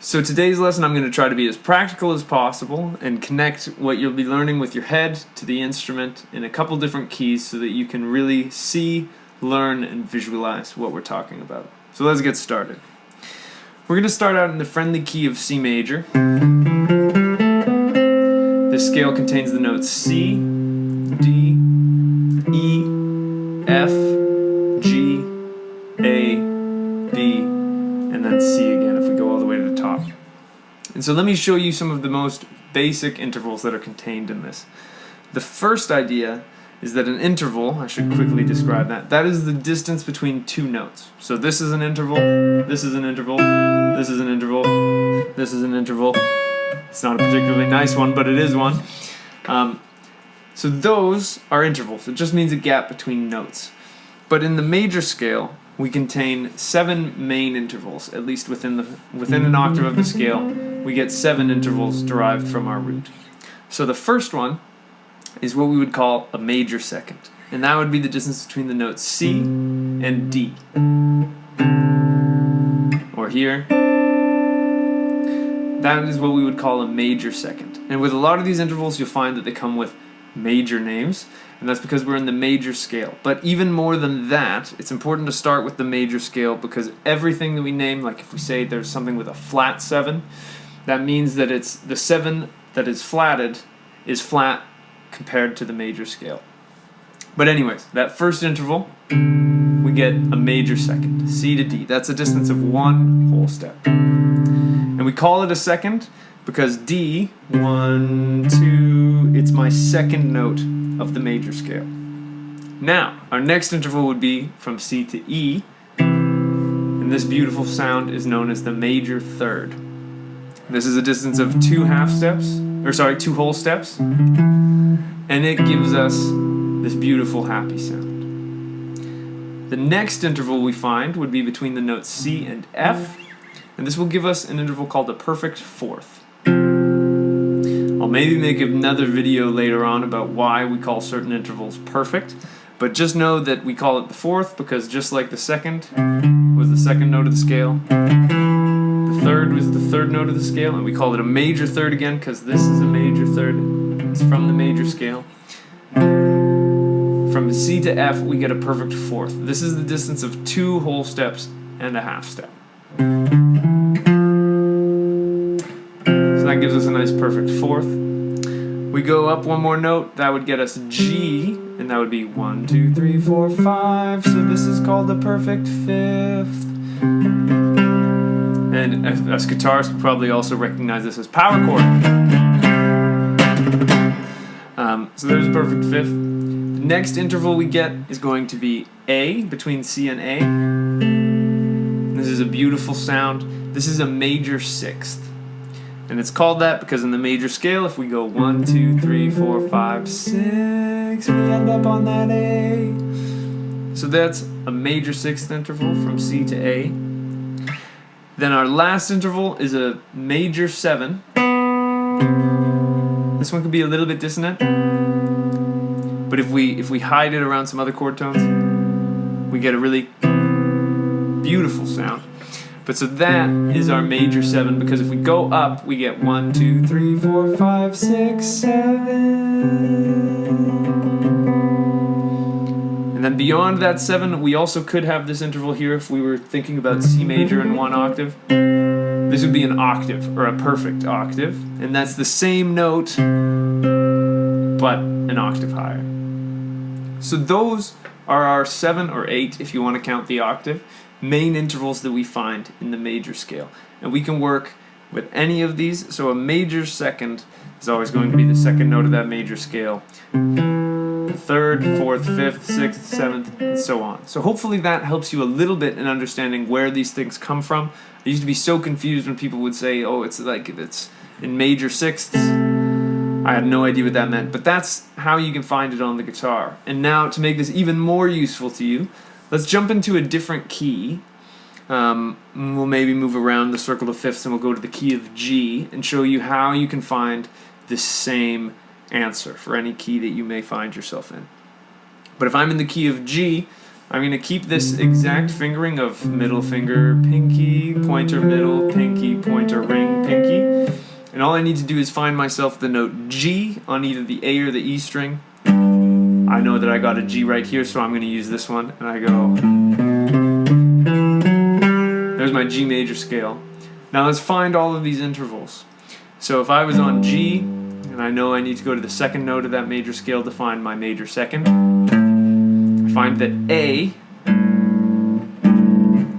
So today's lesson I'm going to try to be as practical as possible and connect what you'll be learning with your head to the instrument in a couple different keys so that you can really see, learn, and visualize what we're talking about. So let's get started. We're going to start out in the friendly key of C major. This scale contains the notes C, D, E, F, G, A, B, and then C again if we go all the way to the top. And so let me show you some of the most basic intervals that are contained in this. The first idea is that an interval, I should quickly describe that is the distance between two notes. So this is an interval, this is an interval, this is an interval, this is an interval. It's not a particularly nice one, but it is one. So those are intervals. It just means a gap between notes. But in the major scale, we contain 7 main intervals, at least within an octave of the scale. We get 7 intervals derived from our root. So the first one is what we would call a major second, and that would be the distance between the notes C and D. Or here, that is what we would call a major second. And with a lot of these intervals, you'll find that they come with major names, and that's because we're in the major scale. But even more than that, it's important to start with the major scale, because everything that we name, like if we say there's something with a flat 7, that means that it's the 7 that is flatted is flat compared to the major scale. But anyways, that first interval, we get a major second, C to D. That's a distance of 1 whole step. And we call it a second because D, 1, 2, it's my second note of the major scale. Now, our next interval would be from C to E, and this beautiful sound is known as the major third. This is a distance of 2 whole steps, and it gives us this beautiful happy sound. The next interval we find would be between the notes C and F, and this will give us an interval called a perfect fourth. I'll maybe make another video later on about why we call certain intervals perfect, but just know that we call it the fourth because just like the second was the second note of the scale, the third was the third note of the scale, and we call it a major third again because this is a major third. It's from the major scale. From C to F, we get a perfect fourth. This is the distance of 2 whole steps and a half step. So that gives us a nice perfect fourth. We go up one more note, that would get us G, and that would be 1, 2, 3, 4, 5. So this is called the perfect fifth. And us guitarists would probably also recognize this as power chord. So there's a perfect fifth. The next interval we get is going to be A, between C and A. This is a beautiful sound. This is a major sixth. And it's called that because in the major scale, if we go 1, 2, 3, 4, 5, 6, we end up on that A. So that's a major sixth interval from C to A. Then our last interval is a major 7. This one could be a little bit dissonant, but if we hide it around some other chord tones, we get a really beautiful sound. But so that is our major 7, because if we go up, we get 1, 2, 3, 4, 5, 6, 7. And then beyond that 7, we also could have this interval here if we were thinking about C major in 1 octave. This would be an octave, or a perfect octave, and that's the same note, but an octave higher. So those are our 7 or 8, if you want to count the octave, main intervals that we find in the major scale. And we can work with any of these, so a major second is always going to be the second note of that major scale. The third, fourth, fifth, sixth, seventh, and so on. So hopefully that helps you a little bit in understanding where these things come from. I used to be so confused when people would say, oh, it's in major sixths. I had no idea what that meant, but that's how you can find it on the guitar. And now, to make this even more useful to you, let's jump into a different key. We'll maybe move around the circle of fifths and we'll go to the key of G and show you how you can find the same answer for any key that you may find yourself in. But if I'm in the key of G, I'm going to keep this exact fingering of middle finger, pinky, pointer, middle, pinky, pointer, ring, pinky. And all I need to do is find myself the note G on either the A or the E string. I know that I got a G right here, so I'm going to use this one. And I go, there's my G major scale. Now let's find all of these intervals. So if I was on G, and I know I need to go to the second note of that major scale to find my major second, I find that A,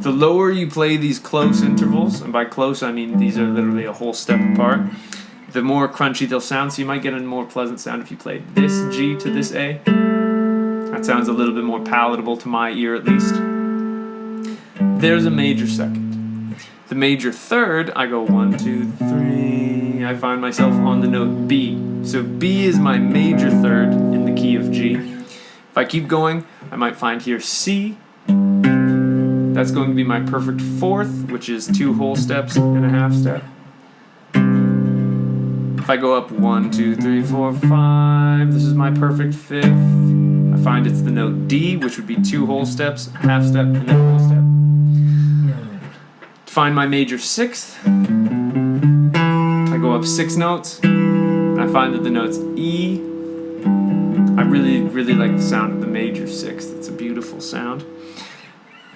the lower you play these close intervals, and by close I mean these are literally a whole step apart, the more crunchy they'll sound, so you might get a more pleasant sound if you played this G to this A. That sounds a little bit more palatable to my ear at least. There's a major second. The major third, I go 1, 2, 3, I find myself on the note B. So B is my major third in the key of G. If I keep going, I might find here C. That's going to be my perfect fourth, which is 2 whole steps and a half step. If I go up 1, 2, 3, 4, 5, this is my perfect fifth. I find it's the note D, which would be 2 whole steps, half step, and then a whole step. To find my major sixth, I go up 6 notes, and I find that the note's E. I really like the sound of the major sixth. It's a beautiful sound.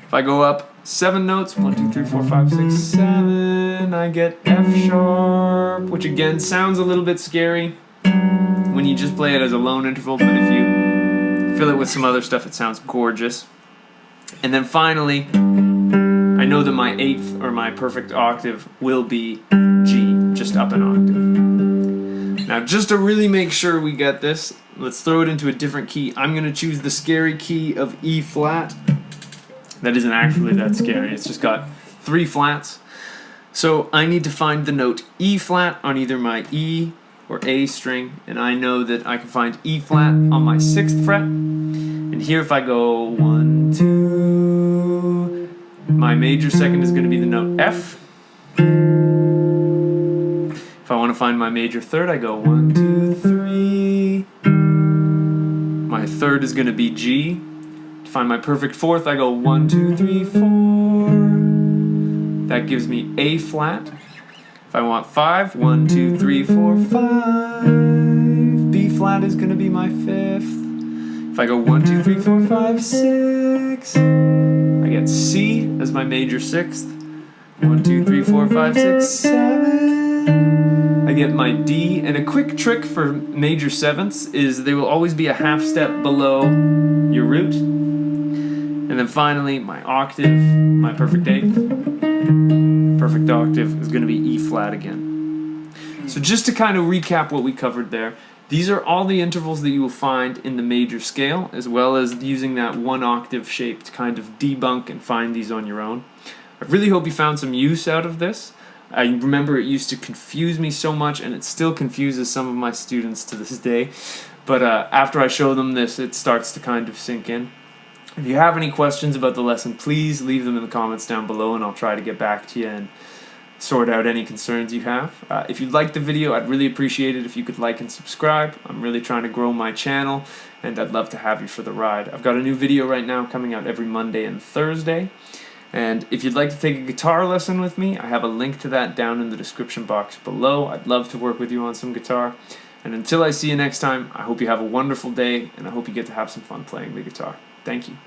If I go up 7 notes, 1, 2, 3, 4, 5, 6, 7, I get F sharp, which again sounds a little bit scary when you just play it as a lone interval, but if you fill it with some other stuff, it sounds gorgeous. And then finally, I know that my 8th or my perfect octave will be G, just up an octave. Now, just to really make sure we get this, let's throw it into a different key. I'm going to choose the scary key of E flat. That isn't actually that scary, it's just got 3 flats. So I need to find the note E flat on either my E or A string, and I know that I can find E flat on my 6th fret. And here if I go 1, 2, my major second is going to be the note F. If I want to find my major third, I go 1, 2, 3. My third is going to be G. To find my perfect fourth, I go 1, 2, 3, 4. That gives me A flat. If I want 5, 1, 2, 3, 4, 5. B flat is going to be my 5th. If I go 1, 2, 3, 4, 5, 6. I get C as my major 6th. 1, 2, 3, 4, 5, 6, 7. I get my D, and a quick trick for major 7ths is they will always be a half step below your root. And then finally, my octave, my perfect 8th, perfect octave is going to be E flat again. So just to kind of recap what we covered there, these are all the intervals that you will find in the major scale, as well as using that 1 octave shape to kind of debunk and find these on your own. I really hope you found some use out of this. I remember it used to confuse me so much, and it still confuses some of my students to this day. But after I show them this, it starts to kind of sink in. If you have any questions about the lesson, please leave them in the comments down below, and I'll try to get back to you and sort out any concerns you have. If you liked the video, I'd really appreciate it if you could like and subscribe. I'm really trying to grow my channel, and I'd love to have you for the ride. I've got a new video right now coming out every Monday and Thursday. And if you'd like to take a guitar lesson with me, I have a link to that down in the description box below. I'd love to work with you on some guitar. And until I see you next time, I hope you have a wonderful day, and I hope you get to have some fun playing the guitar. Thank you.